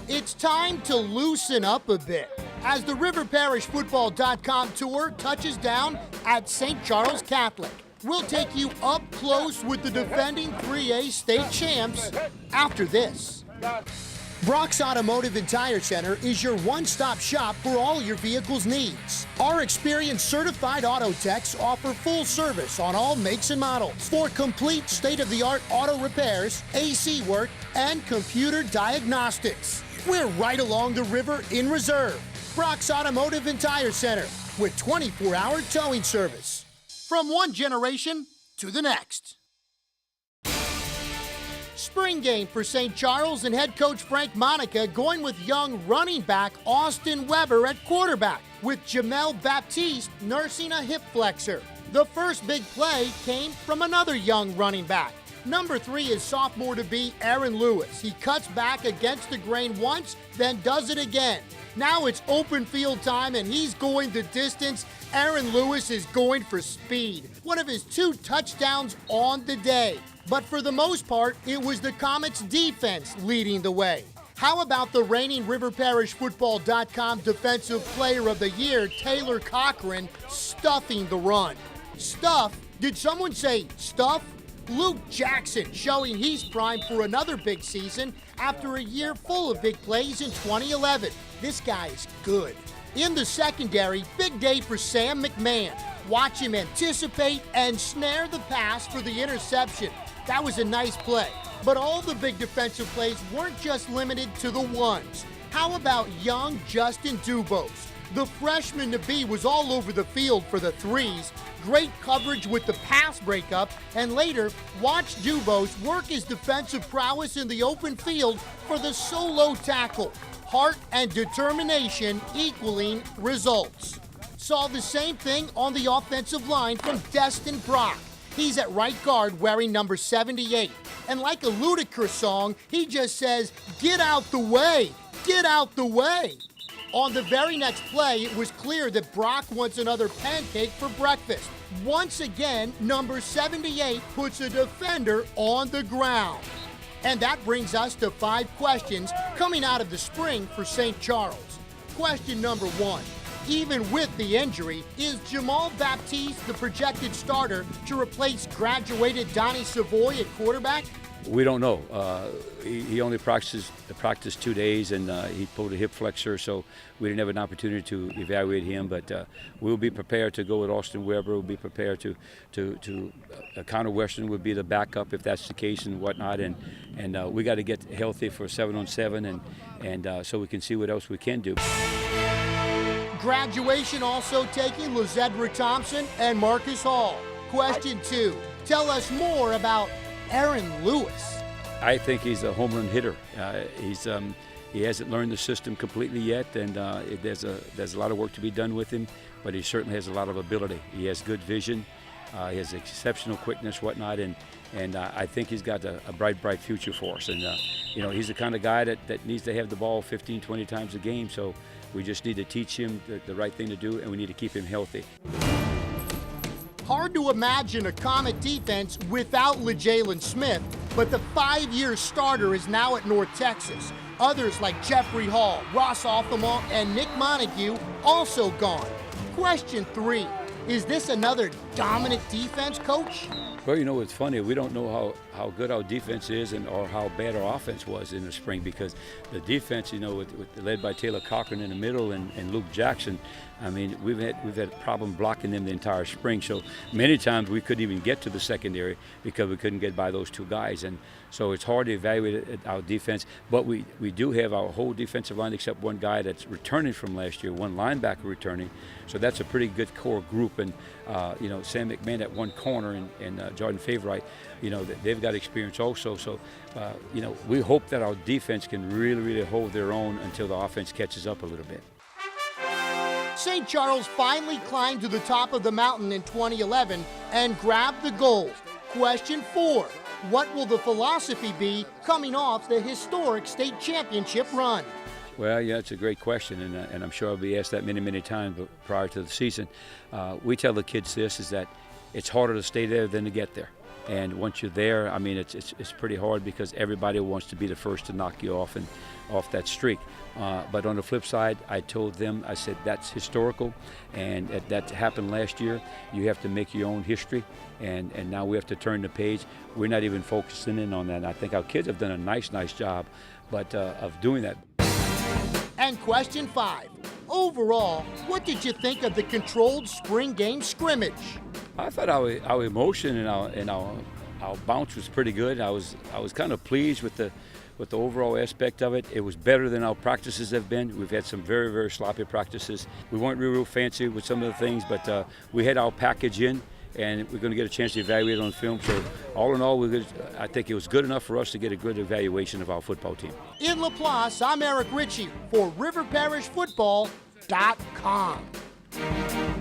It's time to loosen up a bit as the riverparishfootball.com tour touches down at St. Charles Catholic. We'll take you up close with the defending 3A state champs after this. Brock's Automotive and Tire Center is your one-stop shop for all your vehicle's needs. Our experienced certified auto techs offer full service on all makes and models for complete state-of-the-art auto repairs, AC work, and computer diagnostics. We're right along the river in Reserve. Brock's Automotive and Tire Center with 24-hour towing service. From one generation to the next. Spring game for St. Charles and head coach Frank Monica going with young running back Austin Weber at quarterback, with Jamel Baptiste nursing a hip flexor. The first big play came from another young running back. Number 3 is sophomore-to-be Aaron Lewis. He cuts back against the grain once, then does it again. Now it's open field time and he's going the distance. Aaron Lewis is going for speed. One of his 2 touchdowns on the day. But for the most part, it was the Comets defense leading the way. How about the reigning riverparishfootball.com Defensive Player of the Year, Taylor Cochran, stuffing the run? Stuff? Did someone say stuff? Luke Jackson showing he's primed for another big season after a year full of big plays in 2011. This guy is good. In the secondary, big day for Sam McMahon. Watch him anticipate and snare the pass for the interception. That was a nice play. But all the big defensive plays weren't just limited to the ones. How about young Justin Dubose? The freshman-to-be was all over the field for the threes. Great coverage with the pass breakup, and later, watch Dubose work his defensive prowess in the open field for the solo tackle. Heart and determination equaling results. Saw the same thing on the offensive line from Destin Brock. He's at right guard wearing number 78. And like a Ludacris song, he just says, "Get out the way, get out the way." On the very next play, it was clear that Brock wants another pancake for breakfast. Once again, number 78 puts a defender on the ground. And that brings us to 5 questions coming out of the spring for St. Charles. Question number 1. Even with the injury, is Jamal Baptiste the projected starter to replace graduated Donnie Savoy at quarterback? We don't know. He only practiced 2 days, and he pulled a hip flexor, so we didn't have an opportunity to evaluate him. But we'll be prepared to go with Austin Weber. We'll be prepared to Connor Weston would be the backup if that's the case and whatnot. And we got to get healthy for 7-on-7, and so we can see what else we can do. Graduation also taking Lizedra Thompson and Marcus Hall. Question 2. Tell us more about Aaron Lewis. I think he's a home run hitter. He hasn't learned the system completely yet, and there's a lot of work to be done with him, but he certainly has a lot of ability. He has good vision. He has exceptional quickness, whatnot, and I think he's got a bright future for us. And he's the kind of guy that needs to have the ball 15, 20 times a game, so we just need to teach him the right thing to do, and we need to keep him healthy. Hard to imagine a Comet defense without LeJalen Smith, but the 5-year starter is now at North Texas. Others like Jeffrey Hall, Ross Althama, and Nick Montague also gone. Question 3. Is this another dominant defense, Coach? Well, it's funny. We don't know how good our defense is or how bad our offense was in the spring, because the defense, led by Taylor Cochran in the middle and Luke Jackson, I mean, we've had a problem blocking them the entire spring. So many times we couldn't even get to the secondary because we couldn't get by those 2 guys. And so it's hard to evaluate our defense. But we do have our whole defensive line except one guy that's returning from last year, one linebacker returning. So that's a pretty good core group. And, Sam McMahon at one corner and Jordan Favorite, they've got experience also. So, we hope that our defense can really hold their own until the offense catches up a little bit. St. Charles finally climbed to the top of the mountain in 2011 and grabbed the gold. Question 4. What will the philosophy be coming off the historic state championship run? Well, yeah, it's a great question, and I'm sure I'll be asked that many times prior to the season. We tell the kids this, is that it's harder to stay there than to get there. And once you're there, I mean, it's pretty hard because everybody wants to be the first to knock you off and off that streak. But on the flip side, I told them, I said, that's historical, and that happened last year. You have to make your own history, and now we have to turn the page. We're not even focusing in on that. And I think our kids have done a nice job, but of doing that. And question 5. Overall, what did you think of the controlled spring game scrimmage? I thought our emotion and our bounce was pretty good. I was kind of pleased with the overall aspect of it. It was better than our practices have been. We've had some very sloppy practices. We weren't real fancy with some of the things, but we had our package in, and we're going to get a chance to evaluate it on film. So all in all, I think it was good enough for us to get a good evaluation of our football team. In LaPlace, I'm Eric Ritchie for RiverParishFootball.com.